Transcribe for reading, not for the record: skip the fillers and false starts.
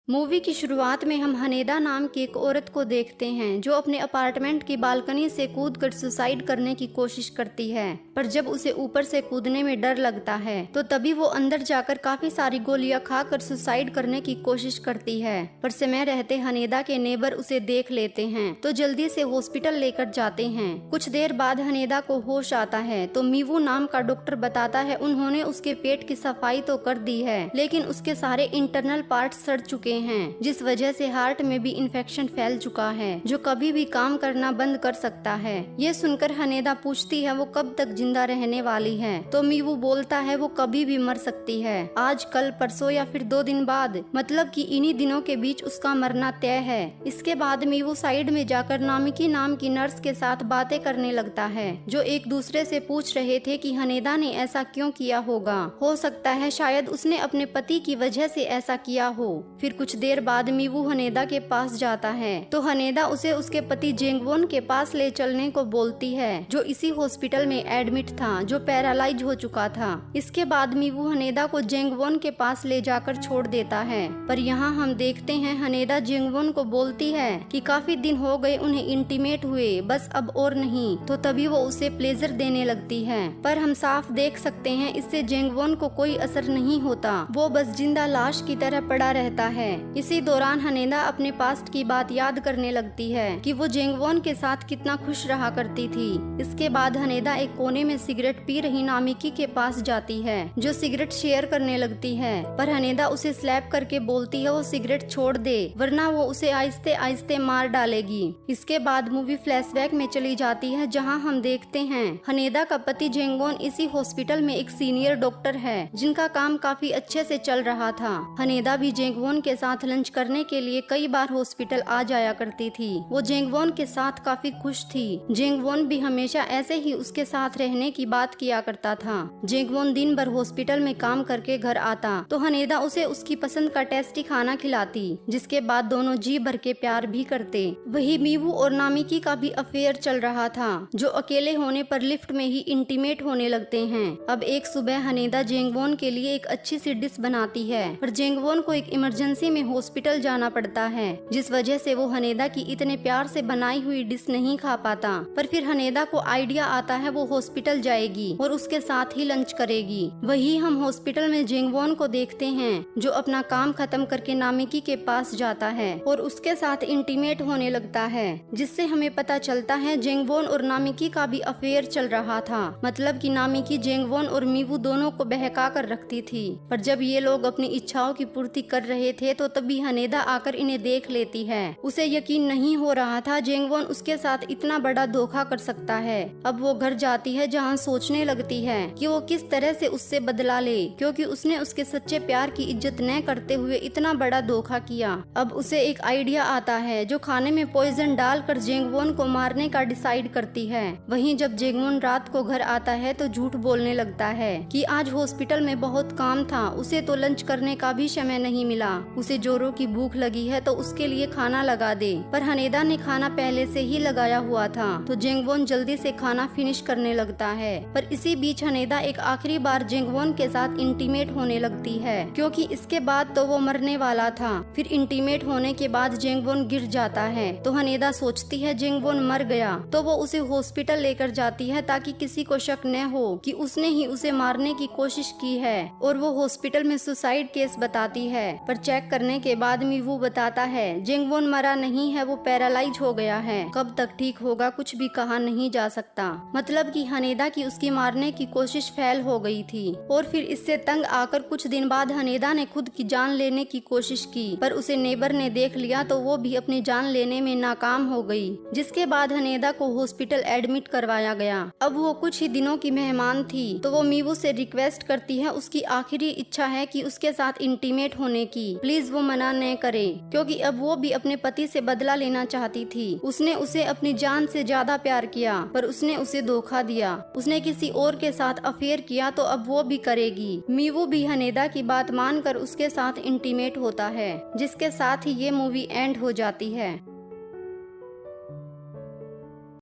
Movie की शुरुआत में हम हनेदा नाम की एक औरत को देखते हैं जो अपने अपार्टमेंट की बालकनी से कूदकर सुसाइड करने की कोशिश करती है। पर जब उसे ऊपर से कूदने में डर लगता है तो तभी वो अंदर जाकर काफी सारी गोलियां खाकर सुसाइड करने की कोशिश करती है। पर समय रहते हनेदा के नेबर उसे देख लेते हैं तो जल्दी से हॉस्पिटल लेकर जाते हैं। कुछ देर बाद हनेदा को होश आता है तो मीवू नाम का डॉक्टर बताता है उन्होंने उसके पेट की सफाई तो कर दी है लेकिन उसके सारे इंटरनल पार्ट सड़ चुके हैं, जिस वजह से हार्ट में भी इन्फेक्शन फैल चुका है जो कभी भी काम करना बंद कर सकता है। ये सुनकर हनेदा पूछती है वो कब तक जिंदा रहने वाली है तो मीवू बोलता है वो कभी भी मर सकती है, आज कल परसों या फिर 2 दिन बाद, मतलब कि इन्हीं दिनों के बीच उसका मरना तय है। इसके बाद मीवू साइड में जाकर नामिकी नाम की नर्स के साथ बातें करने लगता है जो एक दूसरे से पूछ रहे थे कि हनेदा ने ऐसा क्यों किया होगा, हो सकता है शायद उसने अपने पति की वजह से ऐसा किया हो। फिर कुछ देर बाद मीवू हनेदा के पास जाता है तो हनेदा उसे उसके पति जेंगवोन के पास ले चलने को बोलती है जो इसी हॉस्पिटल में एडमिट था, जो पैरालाइज हो चुका था। इसके बाद मीवू हनेदा को जेंगवोन के पास ले जाकर छोड़ देता है। पर यहाँ हम देखते हैं हनेदा जेंगवोन को बोलती है कि काफी दिन हो गए उन्हें इंटीमेट हुए, बस अब और नहीं, तो तभी वो उसे प्लेजर देने लगती है। पर हम साफ देख सकते हैं इससे जेंगवोन को कोई असर नहीं होता, वो बस जिंदा लाश की तरह पड़ा रहता है। इसी दौरान हनेदा अपने पास्ट की बात याद करने लगती है कि वो जेंगवोन के साथ कितना खुश रहा करती थी। इसके बाद हनेदा एक कोने में सिगरेट पी रही नामिकी के पास जाती है जो सिगरेट शेयर करने लगती है। पर हनेदा उसे स्लैप करके बोलती है वो सिगरेट छोड़ दे वरना वो उसे आहिस्ते आहिस्ते मार डालेगी। इसके बाद मूवी फ्लैशबैक में चली जाती है जहाँ हम देखते हैं हनेदा का पति जेंगवोन इसी हॉस्पिटल में एक सीनियर डॉक्टर है जिनका काम काफी अच्छे से चल रहा था। हनेदा भी जेंगवोन के साथ लंच करने के लिए कई बार हॉस्पिटल आ जाया करती थी। वो जेंगवोन के साथ काफी खुश थी। जेंगवोन भी हमेशा ऐसे ही उसके साथ रहने की बात किया करता था। जेंगवोन दिन भर हॉस्पिटल में काम करके घर आता तो हनेदा उसे उसकी पसंद का टेस्टी खाना खिलाती, जिसके बाद दोनों जी भर के प्यार भी करते। वही मीवू और नामिकी का भी अफेयर चल रहा था जो अकेले होने पर लिफ्ट में ही इंटीमेट होने लगते हैं। अब एक सुबह हनेदा जेंगवोन के लिए एक अच्छी सी डिश बनाती है पर जेंगवोन को एक इमरजेंसी में हॉस्पिटल जाना पड़ता है जिस वजह से वो हनेदा की इतने प्यार से बनाई हुई डिश नहीं खा पाता। पर फिर हनेदा को आइडिया आता है वो हॉस्पिटल जाएगी और उसके साथ ही लंच करेगी। वही हम हॉस्पिटल में जेंगवोन को देखते हैं जो अपना काम खत्म करके नामिकी के पास जाता है और उसके साथ इंटीमेट होने लगता है, जिससे हमें पता चलता है जेंगवोन और नामिकी का भी अफेयर चल रहा था। मतलब कि नामिकी जेंगवोन और मीवू दोनों को बहका कर रखती थी। पर जब ये लोग अपनी इच्छाओं की पूर्ति कर रहे थे तो तभी हनेदा आकर इन्हें देख लेती है। उसे यकीन नहीं हो रहा था जेंगवोन उसके साथ इतना बड़ा धोखा कर सकता है। अब वो घर जाती है जहाँ सोचने लगती है कि वो किस तरह से उससे बदला ले, क्योंकि उसने उसके सच्चे प्यार की इज्जत न करते हुए इतना बड़ा धोखा किया। अब उसे एक आइडिया आता है जो खाने में पॉइजन डालकर जेंगवोन को मारने का डिसाइड करती है। वहीं जब जेंगवोन रात को घर आता है तो झूठ बोलने लगता है कि आज हॉस्पिटल में बहुत काम था, उसे तो लंच करने का भी समय नहीं मिला, उसे जोरों की भूख लगी है तो उसके लिए खाना लगा दे। पर हनेदा ने खाना पहले से ही लगाया हुआ था तो जेंगवोन जल्दी से खाना फिनिश करने लगता है। पर इसी बीच हनेदा एक आखिरी बार जेंगवोन के साथ इंटीमेट होने लगती है क्योंकि इसके बाद तो वो मरने वाला था। फिर इंटीमेट होने के बाद जेंगवोन गिर जाता है तो हनेदा सोचती है जेंगवोन मर गया तो वो उसे हॉस्पिटल लेकर जाती है ताकि किसी को शक न हो कि उसने ही उसे मारने की कोशिश की है, और वो हॉस्पिटल में सुसाइड केस बताती है। पर चेक करने के बाद मीवू बताता है जेंगवोन मरा नहीं है, वो पैरालाइज हो गया है, कब तक ठीक होगा कुछ भी कहा नहीं जा सकता। मतलब कि हनेदा की उसकी मारने की कोशिश फेल हो गई थी। और फिर इससे तंग आकर कुछ दिन बाद हनेदा ने खुद की जान लेने की कोशिश की पर उसे नेबर ने देख लिया तो वो भी अपनी जान लेने में नाकाम हो गई, जिसके बाद हनेदा को हॉस्पिटल एडमिट करवाया गया। अब वो कुछ ही दिनों की मेहमान थी तो वो मीवू से रिक्वेस्ट करती है, उसकी आखिरी इच्छा है कि उसके साथ इंटीमेट होने की, प्लीज वो मना न करे, क्योंकि अब वो भी अपने पति से बदला लेना चाहती थी। उसने उसे अपनी जान से ज्यादा प्यार किया पर उसने उसे धोखा दिया, उसने किसी और के साथ अफेयर किया तो अब वो भी करेगी। मीवू भी हनेदा की बात मानकर उसके साथ इंटीमेट होता है, जिसके साथ ही ये मूवी एंड हो जाती है।